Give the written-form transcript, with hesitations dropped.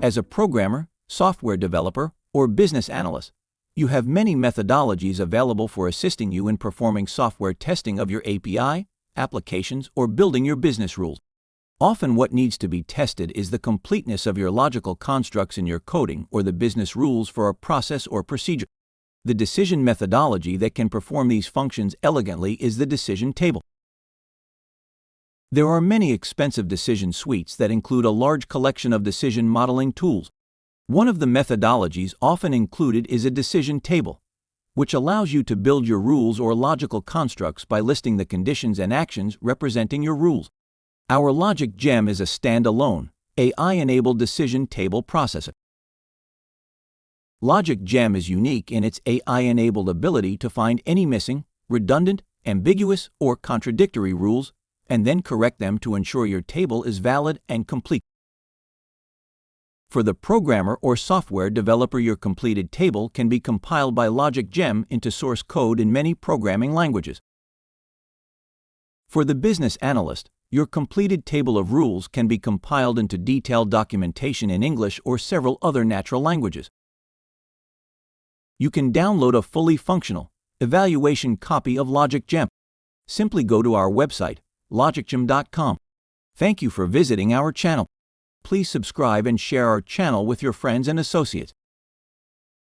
As a programmer, software developer, or business analyst, you have many methodologies available for assisting you in performing software testing of your API, applications, or building your business rules. Often what needs to be tested is the completeness of your logical constructs in your coding or the business rules for a process or procedure. The decision methodology that can perform these functions elegantly is the decision table. There are many expensive decision suites that include a large collection of decision modeling tools. One of the methodologies often included is a decision table, which allows you to build your rules or logical constructs by listing the conditions and actions representing your rules. Our Logic Gem is a standalone, AI-enabled decision table processor. Logic Gem is unique in its AI-enabled ability to find any missing, redundant, ambiguous, or contradictory rules and then correct them to ensure your table is valid and complete. For the programmer or software developer, your completed table can be compiled by Logic Gem into source code in many programming languages. For the business analyst, your completed table of rules can be compiled into detailed documentation in English or several other natural languages. You can download a fully functional, evaluation copy of Logic Gem. Simply go to our website, logicgem.com. Thank you for visiting our channel. Please subscribe and share our channel with your friends and associates.